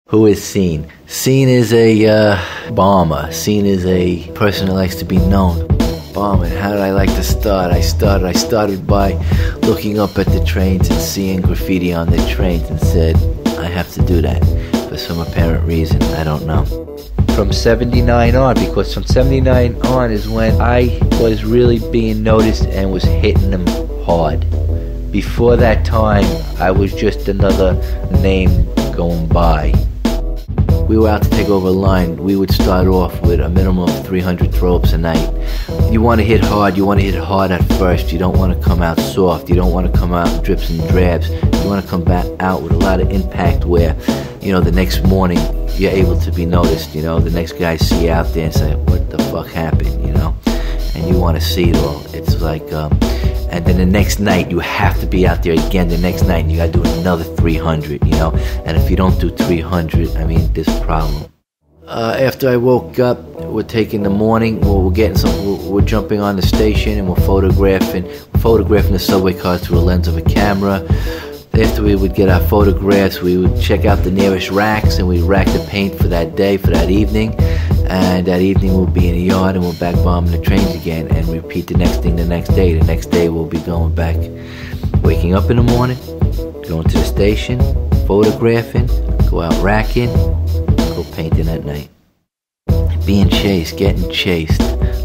Who is Cen? Cen is a bomber. Cen is a person that likes to be known. Bombing. How did I like to start? I started by looking up at the trains and seeing graffiti on the trains and said, I have to do that for some apparent reason. I don't know. From 79 on, because from 79 on is when I was really being noticed and was hitting them hard. Before that time, I was just another name going by. We were out to take over a line. We would start off with a minimum of 300 throw-ups a night. You want to hit hard. You want to hit hard at first. You don't want to come out soft. You don't want to come out in drips and drabs. You want to come back out with a lot of impact where, you know, the next morning you're able to be noticed. You know, the next guy see you out there and say, what the fuck happened, you know? And you want to see it all. It's like, and then the next night you have to be out there again the next night and you gotta do another 300, you know? And if you don't do 300, I mean, there's a problem. After I woke up, we're taking the morning, we're jumping on the station and we're photographing the subway cars through a lens of a camera. After we would get our photographs, we would check out the nearest racks and we'd rack the paint for that day, for that evening. And that evening we'll be in the yard and we'll back bombing the trains again and repeat the next thing the next day. The next day we'll be going back, waking up in the morning, going to the station, photographing, go out racking, go painting at night. Being chased, getting chased.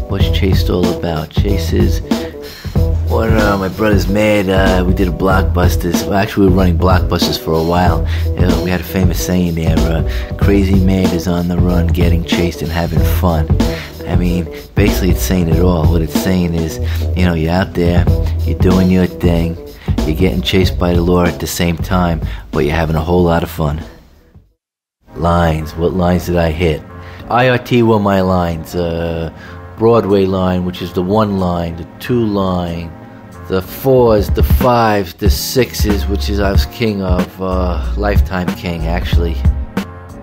What's chased all about? Chase is when my brother's mad, we did a Blockbusters. Well, actually, we were running Blockbusters for a while. We had a famous saying there, crazy man is on the run, getting chased and having fun. I mean, basically it's saying it all. What it's saying is, you know, you're out there, you're doing your thing, you're getting chased by the law at the same time, but you're having a whole lot of fun. Lines. What lines did I hit? IRT were my lines. Broadway line, which is the 1 line, the 2 line, the 4s, the 5s, the 6s, which is I was king of, lifetime king actually.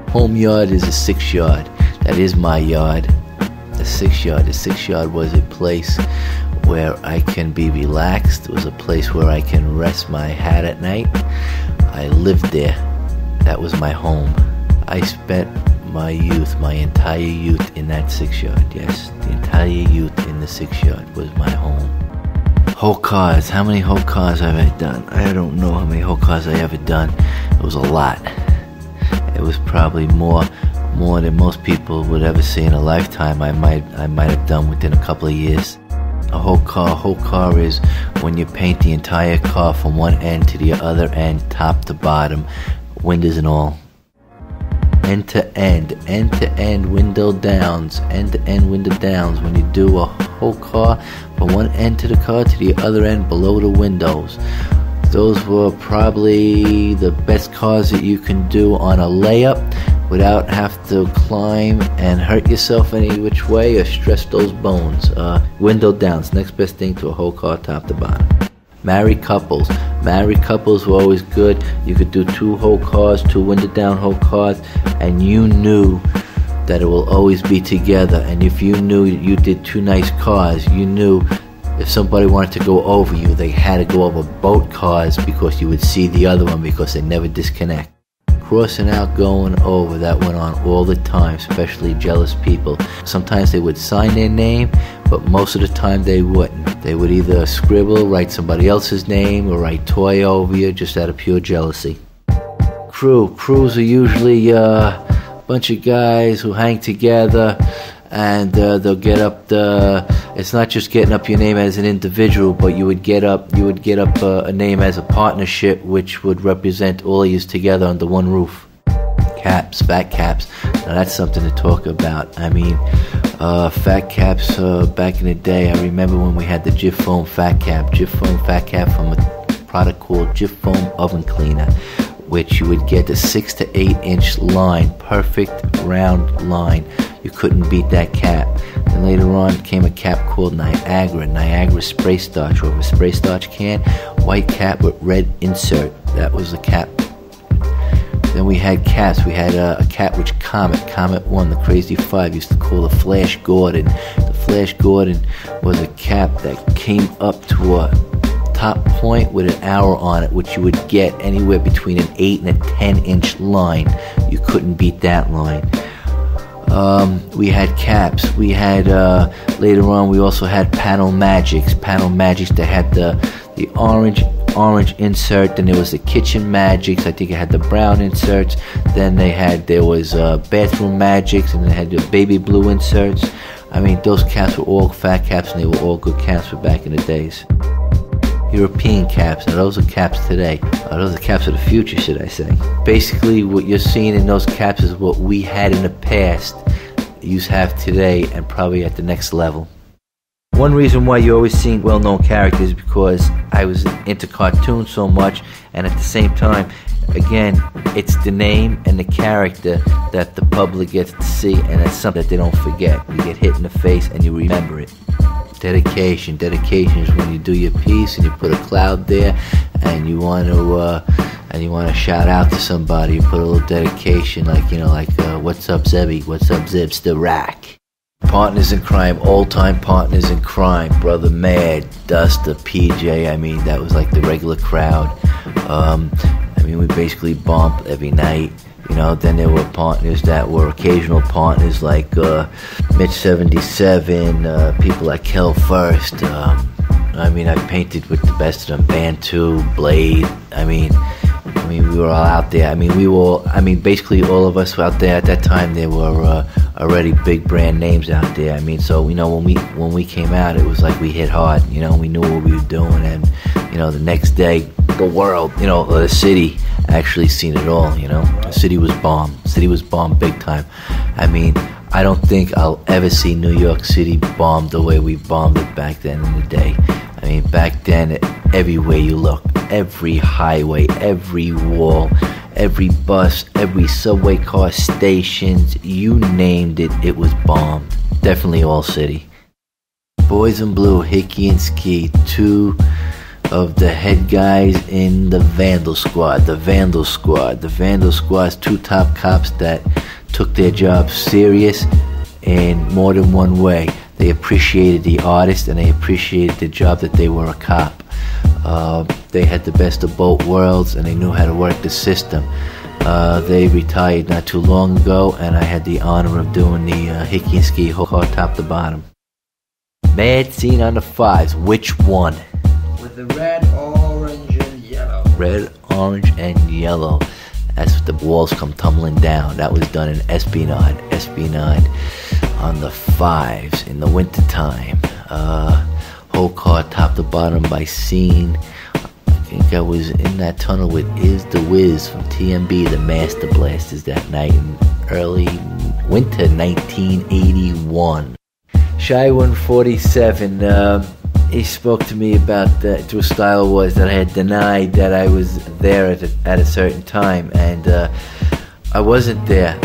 Home yard is a 6 yard. That is my yard. The 6 yard. The 6 yard was a place where I can be relaxed. It was a place where I can rest my hat at night. I lived there. That was my home. I spent my youth, my entire youth in that 6 yard. Yes, the entire youth in the 6 yard was my home. Whole cars. How many whole cars have I done? I don't know how many whole cars I ever done. It was a lot. It was probably more than most people would ever see in a lifetime. I might have done within a couple of years. A whole car is when you paint the entire car from one end to the other end, top to bottom, windows and all. End to end window downs, end-to-end window downs. When you do a whole car from one end to the car to the other end below the windows. Those were probably the best cars that you can do on a layup without have to climb and hurt yourself any which way or stress those bones. Window downs, next best thing to a whole car top to bottom. Married couples were always good. You could do 2 whole cars, 2 window down whole cars, and you knew that it will always be together. And if you knew you did 2 nice cars, you knew if somebody wanted to go over you, they had to go over both cars because you would see the other one because they never disconnect. Crossing out, going over, that went on all the time, especially jealous people. Sometimes they would sign their name, but most of the time they wouldn't. They would either scribble, write somebody else's name, or write toy over you just out of pure jealousy. Crews are usually a bunch of guys who hang together and they'll get up it's not just getting up your name as an individual, but you would get up a name as a partnership, which would represent all of you together under one roof. Caps, fat caps. Now that's something to talk about. I mean, fat caps back in the day. I remember when we had the Jif Foam fat cap from a product called Jif Foam oven cleaner, which you would get a 6 to 8 inch line, perfect round line. You couldn't beat that cap. Then later on came a cap called Niagara spray starch, over a spray starch can, white cap with red insert. That was the cap. Then we had caps. We had a cap which Comet 1, the Crazy 5 used to call the Flash Gordon. The Flash Gordon was a cap that came up to a top point with an arrow on it, which you would get anywhere between an 8 and a 10-inch line. You couldn't beat that line. We had caps. We had, later on, we also had panel magics. Panel magics that had the orange insert. Then there was the kitchen magics. I think it had the brown inserts. Then there was bathroom magics, and they had the baby blue inserts. I mean, those caps were all fat caps, and they were all good caps for back in the days. European caps. Now those are caps today. Those are caps of the future, should I say. Basically, what you're seeing in those caps is what we had in the past, you have today, and probably at the next level. One reason why you're always seeing well-known characters is because I was into cartoons so much, and at the same time, again, it's the name and the character that the public gets to see, and that's something that they don't forget. You get hit in the face and you remember it. Dedication is when you do your piece and you put a cloud there, and you want to shout out to somebody. You put a little dedication, like what's up Zebby, what's up Zibs, the rack. Partners in crime, old-time partners in crime, Brother Mad, Duster, PJ. I mean, that was like the regular crowd. We basically bumped every night. Then there were partners that were occasional partners, like Mitch 77, people like Kel First. I painted with the best of them, Bantu, Blade. We were all out there. Basically all of us out there at that time, there were already big brand names out there. So when we came out, it was like we hit hard. We knew what we were doing, and the next day, the world, the city actually seen it all. The city was bombed. The city was bombed big time. I don't think I'll ever see New York City bombed the way we bombed it back then in the day. Back then, everywhere you look, every highway, every wall, every bus, every subway car, stations, you named it, it was bombed. Definitely all city. Boys in Blue, Hickey and Ski, two of the head guys in the Vandal Squad. The Vandal Squad's two top cops that took their job serious in more than one way. They appreciated the artist, and they appreciated the job that they were a cop. They had the best of both worlds, and they knew how to work the system. They retired not too long ago, and I had the honor of doing the Hickey and Ski whole car top to bottom. Mad Scene on the fives. Which one? With the red, orange, and yellow. Red, orange, and yellow. That's what the walls come tumbling down. That was done in Esplanade on the fives in the wintertime. Whole car top to bottom by Scene. I think I was in that tunnel with Is the Wiz from TMB, the Master Blasters, that night in early winter 1981. Shy 147, he spoke to me about through Style Wars that I had denied that I was there at a certain time, and I wasn't there.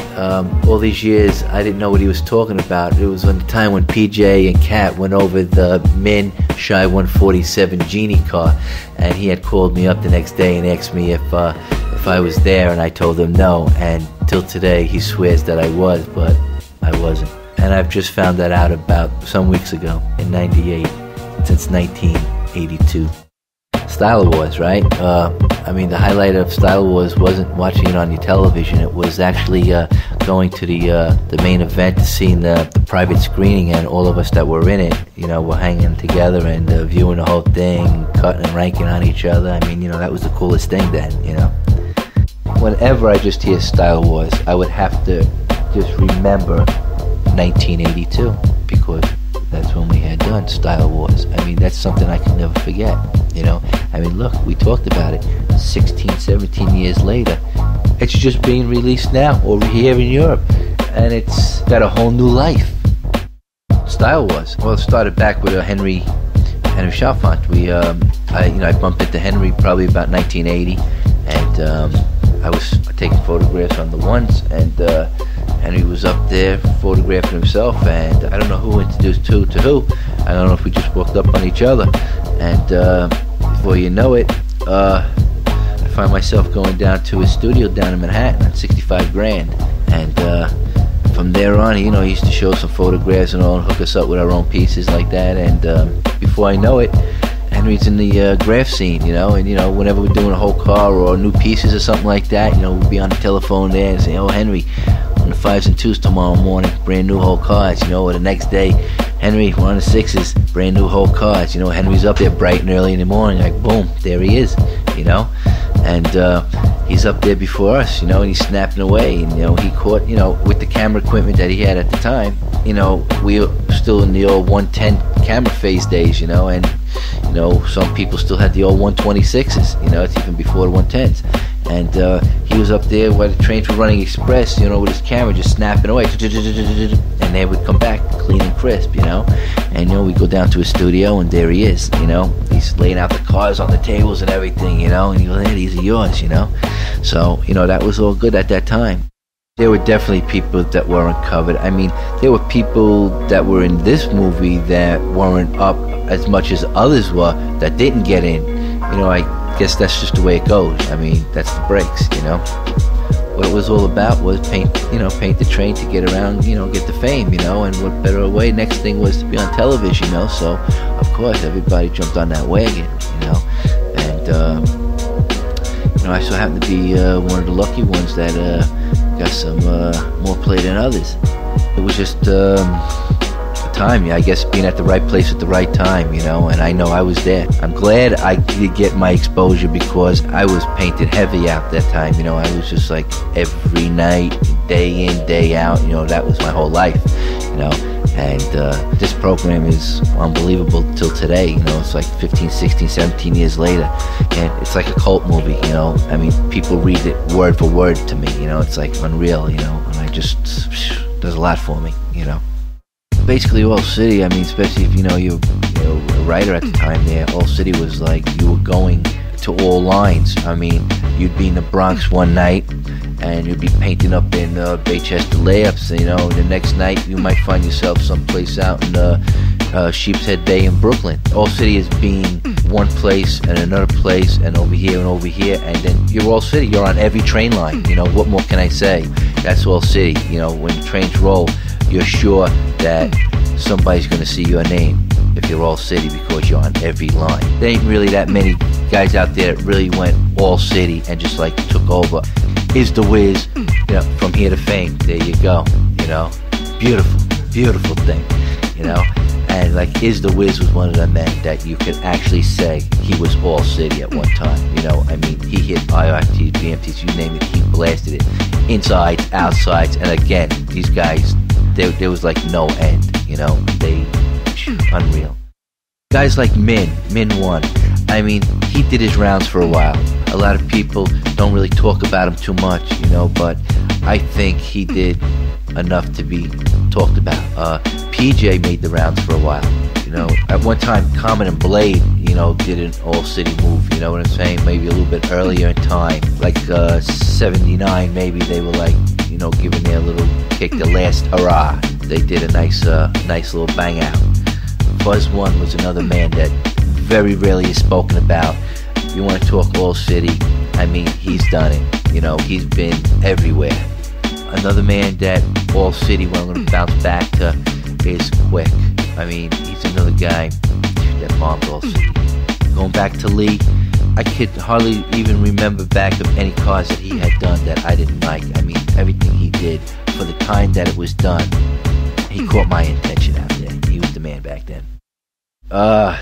All these years, I didn't know what he was talking about. It was on the time when PJ and Kat went over the Min Shy 147 Genie car, and he had called me up the next day and asked me if I was there, and I told him no, and till today he swears that I was, but I wasn't. And I've just found that out about some weeks ago, in 98, since 1982. Style Wars, right? The highlight of Style Wars wasn't watching it on your television. It was actually going to the main event, seeing the private screening, and all of us that were in it, were hanging together and viewing the whole thing, cutting and ranking on each other. That was the coolest thing then, Whenever I just hear Style Wars, I would have to just remember 1982, because that's when we had done Style Wars. That's something I can never forget, Look, we talked about it 16, 17 years later. It's just being released now over here in Europe, and it's got a whole new life. Style Wars. Well, it started back with Henry Chalfant. I bumped into Henry probably about 1980, and I was taking photographs on the ones, and Henry was up there photographing himself, and I don't know who introduced who to who. I don't know if we just walked up on each other, and before you know it, I find myself going down to his studio down in Manhattan on 65 grand, and from there on, he used to show some photographs and all, and hook us up with our own pieces like that, and before I know it, Henry's in the graph scene, you know, and whenever we're doing a whole car or new pieces or something like that, we'll be on the telephone there and say, "Oh, Henry, on the 5s and 2s tomorrow morning, brand new whole cars," or the next day, "Henry, we're on the 6s, brand new whole cars." Henry's up there bright and early in the morning, like boom, there he is, and he's up there before us, and he's snapping away, and he caught, with the camera equipment that he had at the time, we were still in the old 110 camera phase days, and some people still had the old 126s, it's even before the 110s, and he was up there while the trains were running express, with his camera just snapping away, and they would come back clean and crisp, and we go down to his studio, and there he is, he's laying out the cars on the tables and everything, and he goes, "Hey, these are yours," so that was all good at that time. There were definitely people that weren't covered. I mean, there were people that were in this movie that weren't up as much as others were that didn't get in. I guess that's just the way it goes. I mean, that's the breaks, What it was all about was paint the train to get around, get the fame, and what better way? Next thing was to be on television, so of course everybody jumped on that wagon, and I so happened to be one of the lucky ones that got some more play than others. It was just a time, I guess, being at the right place at the right time, and I know I was there. I'm glad I did get my exposure because I was painted heavy out that time, I was just like every night, day in, day out, that was my whole life, and this program is unbelievable till today, it's like 15, 16, 17 years later, and it's like a cult movie, I mean, people read it word for word to me, it's like unreal, and I just, does a lot for me, Basically, All City, I mean, especially if you're a writer at the time there, All City was like you were going to all lines. I mean, you'd be in the Bronx one night, and you'd be painting up in Baychester layups, the next night you might find yourself someplace out in Sheepshead Bay in Brooklyn. All City is being one place and another place and over here, and then you're All City. You're on every train line, what more can I say? That's All City. When trains roll, you're sure that somebody's going to see your name if you're All City because you're on every line. There ain't really that many guys out there that really went All City and just like took over. Is the Wiz, from here to fame, there you go, beautiful thing, and like Is the Wiz was one of the men that you could actually say he was All City at one time, I mean, he hit IRTs, BMTs, you name it, he blasted it, insides, outsides, and again, these guys, there was like no end, they, unreal. Guys like Min 1, I mean, he did his rounds for a while. A lot of people don't really talk about him too much, but I think he did enough to be talked about. PJ made the rounds for a while, At one time, Common and Blade, did an all-city move, you know what I'm saying? Maybe a little bit earlier in time, like 79, maybe they were like, giving their little kick, the last hurrah. They did a nice little bang out. Buzz One was another man that very rarely is spoken about. If you want to talk All City, I mean, he's done it. He's been everywhere. Another man that All City, when I'm going to bounce back to, is Quick. I mean, he's another guy that bombed All City. Going back to Lee, I could hardly even remember back of any cars that he had done that I didn't like. I mean, everything he did for the time that it was done, he caught my attention out there. He was the man back then.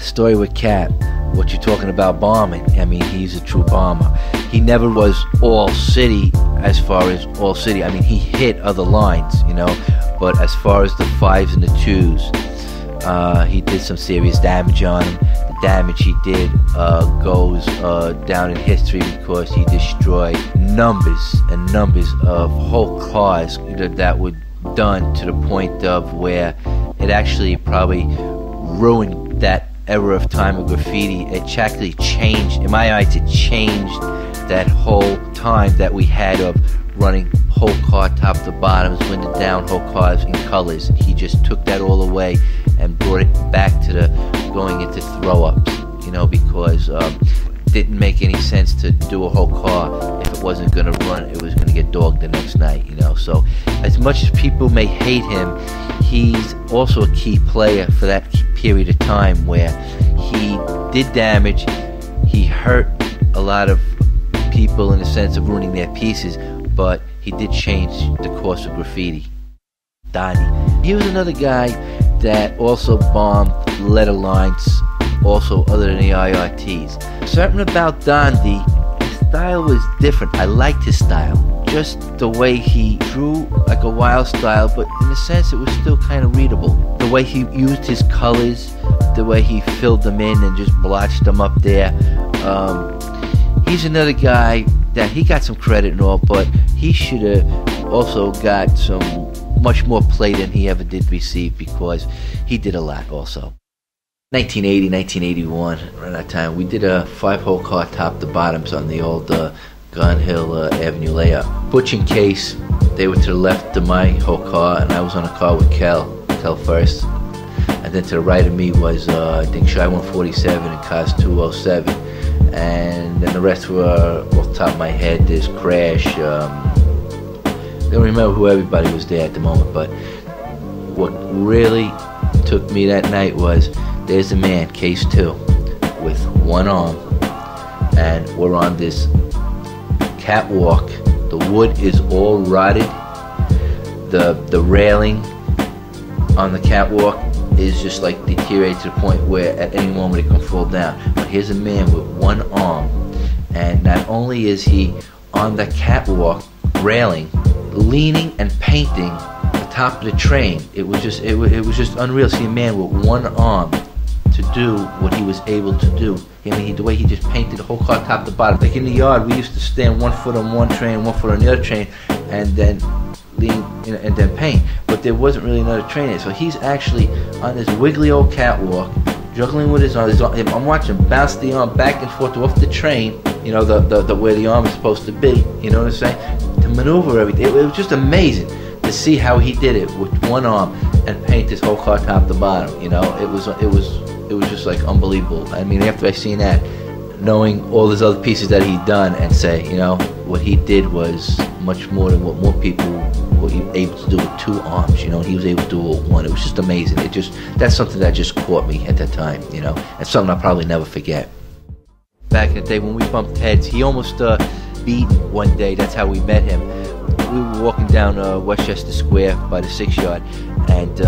Story with Cap. What you talking about bombing? I mean, he's a true bomber. He never was All City as far as All City. I mean, he hit other lines, but as far as the 5s and the 2s, he did some serious damage on him. The damage he did goes down in history because he destroyed numbers and numbers of whole cars that were done to the point of where it actually probably ruined that era of time of graffiti. It actually changed, in my eyes, it changed that whole time that we had of running whole car top to bottoms, window down, whole cars in colors. He just took that all away and brought it back to the going into throw-ups, because it didn't make any sense to do a whole car if it wasn't going to run, it was going to get dogged the next night, So as much as people may hate him, he's also a key player for that period of time where he did damage. He hurt a lot of people in the sense of ruining their pieces, but he did change the course of graffiti. Dondi. He was another guy that also bombed letter lines, also other than the IRTs. Something about Dondi, his style was different. I liked his style. Just the way he drew like a wild style, but in a sense it was still kind of readable. The way he used his colors, the way he filled them in and just blotched them up there. He's another guy that he got some credit and all, but he should have also got some much more play than he ever did receive, because he did a lot also. 1980, 1981, around that time, we did a 5-hole car top to bottoms on the old Gun Hill Avenue layup. Butch and Case, they were to the left of my whole car, and I was on a car with Kel first. And then to the right of me was, I think, Shy 147 and Cars 207. And then the rest were, off the top of my head, there's Crash. I don't remember who everybody was there at the moment, but what really took me that night was, there's a man, Case 2, with one arm, and we're on this catwalk. The wood is all rotted. The railing on the catwalk is just like deteriorated to the point where at any moment it can fall down. But here's a man with one arm, and not only is he on the catwalk railing, leaning and painting the top of the train. It was just unreal. See a man with one arm to do what he was able to do. I mean, the way he just painted the whole car top to bottom. Like in the yard, we used to stand 1 foot on one train, 1 foot on the other train, and then lean and then paint. But there wasn't really another train there. So he's actually on this wiggly old catwalk, juggling with his arm. I'm watching him bounce the arm back and forth off the train. You know, the where the arm is supposed to be. You know what I'm saying? To maneuver everything. It was just amazing to see how he did it with one arm and paint this whole car top to bottom. You know, it was just like unbelievable. I mean, after I seen that, knowing all these other pieces that he'd done, and say, you know, what he did was much more than what more people were able to do with two arms. You know, he was able to do it with one. It was just amazing. That's something that just caught me at that time. You know, and something I'll probably never forget. Back in the day when we bumped heads, he almost beat one day. That's how we met him. We were walking down Westchester Square by the 6 yard, and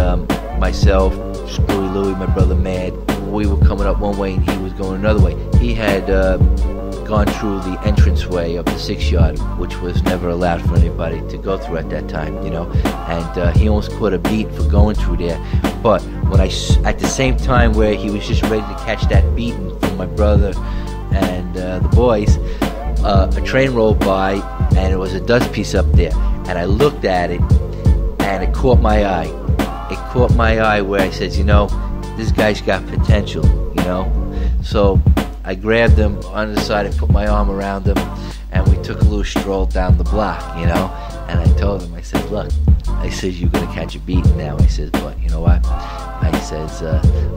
myself, Screwy Louie, my brother Mad, we were coming up one way and he was going another way. He had gone through the entranceway of the 6 yard, which was never allowed for anybody to go through at that time, you know, and he almost caught a beat for going through there. But when at the same time where he was just ready to catch that beating from my brother and the boys, a train rolled by and it was a dust piece up there, and I looked at it and it caught my eye. It caught my eye where I said, you know, this guy's got potential, you know. So I grabbed him on the side and put my arm around him, and we took a little stroll down the block, you know. And I told him, I said, look, I said, you're gonna catch a beating now. I said, but you know what? I says,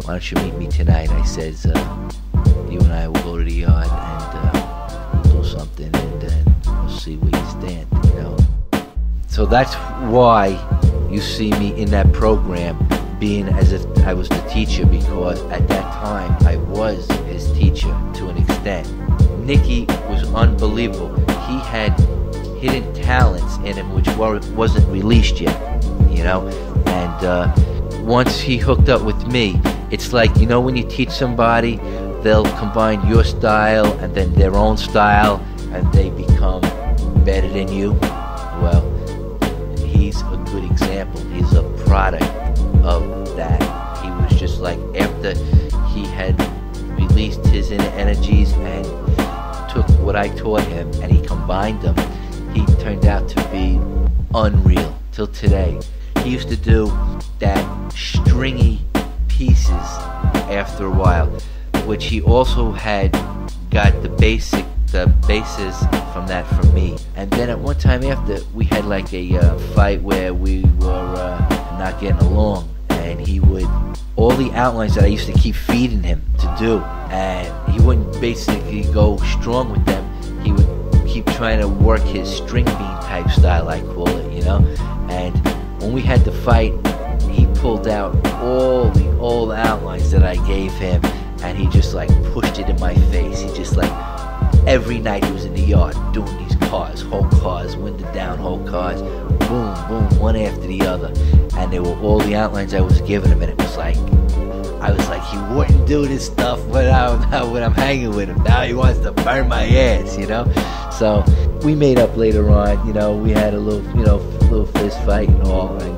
why don't you meet me tonight? I says, you and I will go to the yard and we'll do something, and then we'll see where you stand, you know. So that's why you see me in that program being as if I was the teacher, because at that time I was his teacher to an extent. Nicky was unbelievable. He had hidden talents in him which wasn't released yet, you know. And once he hooked up with me, it's like, you know, when you teach somebody, they'll combine your style and then their own style, and they become better than you. Well, he's a good example. He's a product of that. He was just like, after he had released his inner energies and took what I taught him and he combined them, he turned out to be unreal till today. He used to do that stringy pieces after a while, which he also had got the basis from that from me. And then at one time after, we had like a fight where we were not getting along, and he would, all the outlines that I used to keep feeding him to do, and he wouldn't basically go strong with them. He would keep trying to work his string bean type style, I call it, you know. And when we had the fight, he pulled out all the old outlines that I gave him, and he just like pushed it in my face. He just like, every night he was in the yard doing these cars, whole cars, window down, whole cars, boom, boom, one after the other. And they were all the outlines I was giving him, and it was like, I was like, he wouldn't do this stuff when I'm hanging with him. Now he wants to burn my ass, you know? So we made up later on, you know, we had a little fist fight and all, and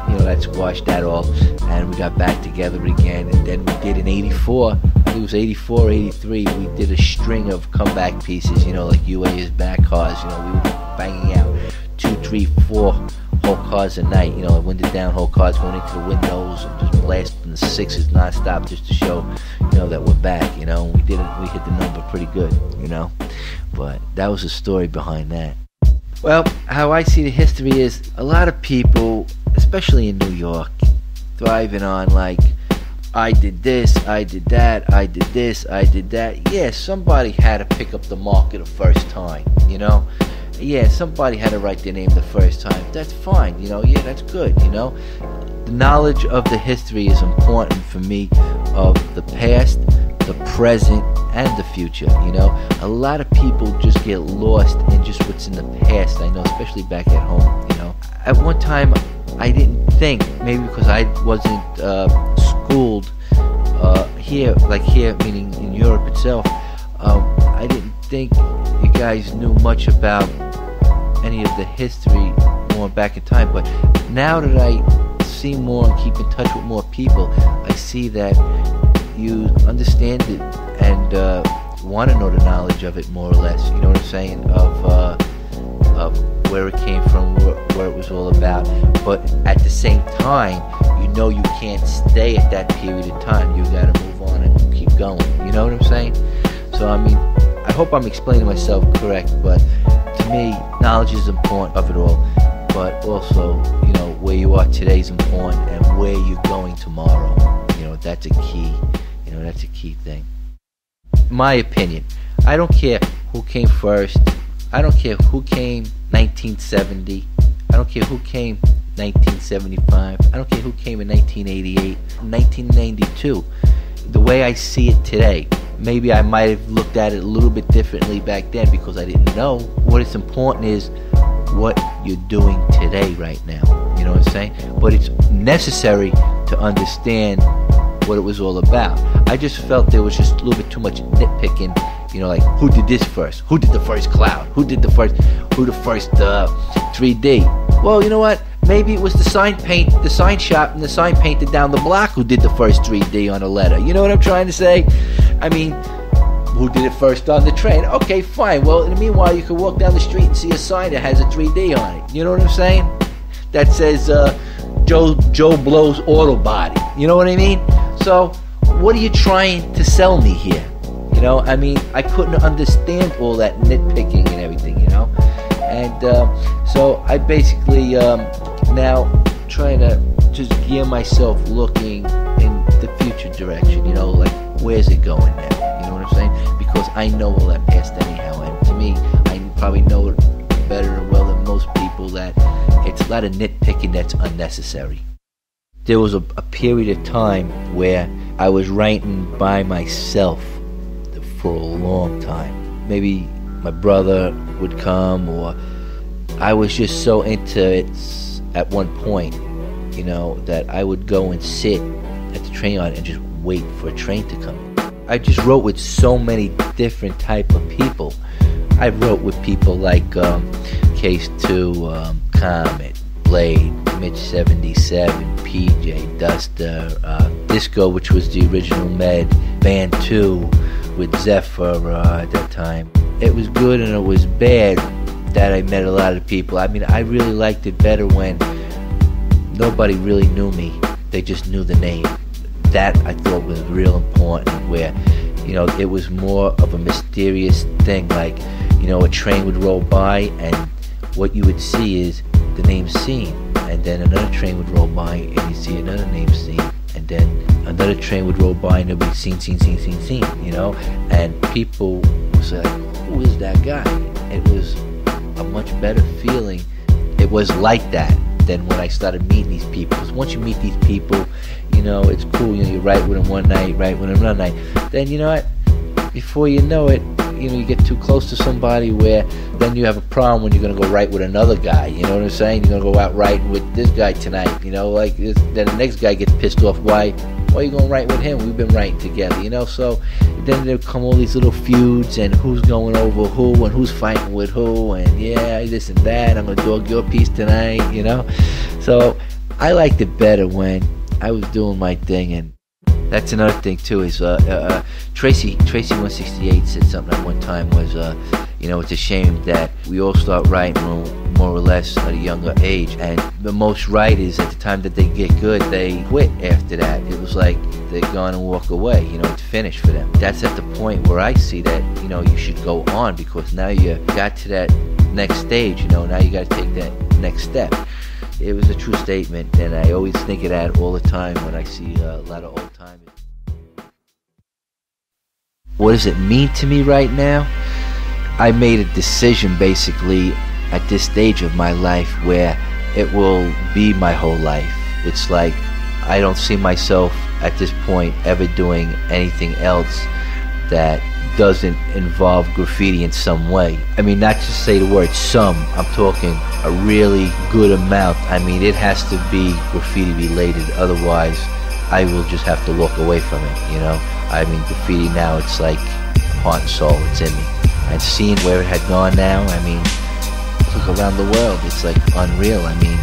you know, that squashed that all, and we got back together again. And then we did in 84, I think it was 84, 83, we did a string of comeback pieces, you know, like UA is back cars, you know, we were banging out 2, 3, 4 whole cars a night, you know, window down, whole cars going into the windows and just blasting the sixes non-stop just to show, you know, that we're back, you know. We hit the number pretty good, you know, but that was the story behind that. Well, how I see the history is a lot of people, especially in New York, thriving on like, I did this, I did that, I did this, I did that. Yeah, somebody had to pick up the market the first time, you know. Yeah, somebody had to write their name the first time. That's fine, you know. Yeah, that's good, you know. The knowledge of the history is important for me, of the past, the present, and the future, you know. A lot of people just get lost in just what's in the past, I know, especially back at home, you know. At one time, I didn't think, maybe because I wasn't schooled here, like here, meaning in Europe itself, I didn't think you guys knew much about any of the history more back in time. But now that I see more and keep in touch with more people, I see that you understand it and want to know the knowledge of it more or less, you know what I'm saying, of where it came from, where it was all about. But at the same time, you know you can't stay at that period of time. You got to move on and keep going, you know what I'm saying? So I mean, I hope I'm explaining myself correct, but to me, knowledge is important of it all, but also, you know, where you are today is important, and where you're going tomorrow, you know, that's a key, you know, that's a key thing. My opinion, I don't care who came first, I don't care who came 1970, I don't care who came 1975, I don't care who came in 1988, 1992, the way I see it today. Maybe I might have looked at it a little bit differently back then because I didn't know. What is important is what you're doing today, right now. You know what I'm saying? But it's necessary to understand what it was all about. I just felt there was just a little bit too much nitpicking. You know, like, who did this first? Who did the first cloud? Who the first 3D? Well, you know what? Maybe it was the sign shop and the sign painter down the block who did the first 3D on a letter. You know what I'm trying to say? I mean, who did it first on the train? Okay, fine. Well, in the meanwhile, you can walk down the street and see a sign that has a 3D on it. You know what I'm saying? That says Joe Blow's Auto Body. You know what I mean? So, what are you trying to sell me here? You know, I mean, I couldn't understand all that nitpicking and everything, you know? And so I basically now trying to just gear myself looking in the future direction, you know, like, where's it going now? You know what I'm saying? Because I know all that past anyhow, and to me, I probably know it better and well than most people that it's a lot of nitpicking that's unnecessary. There was a period of time where I was writing by myself for a long time. Maybe my brother would come, or I was just so into it at one point, you know, that I would go and sit at the train yard and just wait for a train to come. I just wrote with so many different type of people. I wrote with people like Case 2, Comet, Blade, Mitch 77, PJ, Duster, Disco, which was the original Med, Band 2 with Zephyr at that time. It was good and it was bad that I met a lot of people. I mean, I really liked it better when nobody really knew me. They just knew the name. That I thought was real important, where, you know, it was more of a mysterious thing. Like, you know, a train would roll by and what you would see is the name Cen, and then another train would roll by and you'd see another name Cen, and then another train would roll by and it would be Cen, you know, and people would say, like, who is that guy? It was a much better feeling. It was like that. than when I started meeting these people. Because once you meet these people, you know, it's cool. You know, you write with them one night, write with them another night. Then, you know what? Before you know it, you know, you get too close to somebody where then you have a problem when you're going to go write with another guy. You know what I'm saying? You're going to go out writing with this guy tonight. You know, like this, then the next guy gets pissed off. Why are you going to write with him? We've been writing together, you know? So then there come all these little feuds and who's going over who and who's fighting with who and yeah, this and that. I'm going to dog your piece tonight, you know? So I liked it better when I was doing my thing. And that's another thing too is Tracy 168 said something at one time was you know, it's a shame that we all start writing more or less at a younger age, and the most writers at the time that they get good, they quit after that. It was like they're gone and walk away, you know, it's finished for them. That's at the point where I see that, you know, you should go on, because now you got to that next stage, you know, now you got to take that next step. It was a true statement, and I always think of that all the time when I see a lot of old timers. What does it mean to me right now? I made a decision basically at this stage of my life where it will be my whole life. It's like I don't see myself at this point ever doing anything else that doesn't involve graffiti in some way. I mean, not just say the word some, I'm talking a really good amount. I mean, it has to be graffiti related, otherwise I will just have to walk away from it, you know? I mean, graffiti now, it's like heart and soul, it's in me. And seeing where it had gone now, I mean, look around the world, it's like unreal. I mean,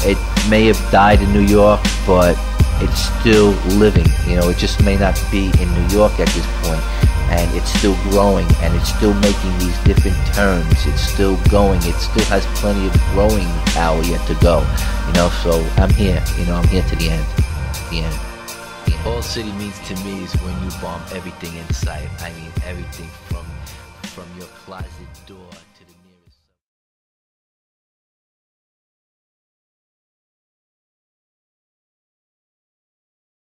it may have died in New York, but it's still living, you know? It just may not be in New York at this point, and it's still growing, and it's still making these different turns. It's still going, it still has plenty of growing power yet to go, you know? So I'm here, you know, I'm here to the end, the end. All city means to me is when you bomb everything in sight. I mean, everything from your closet door.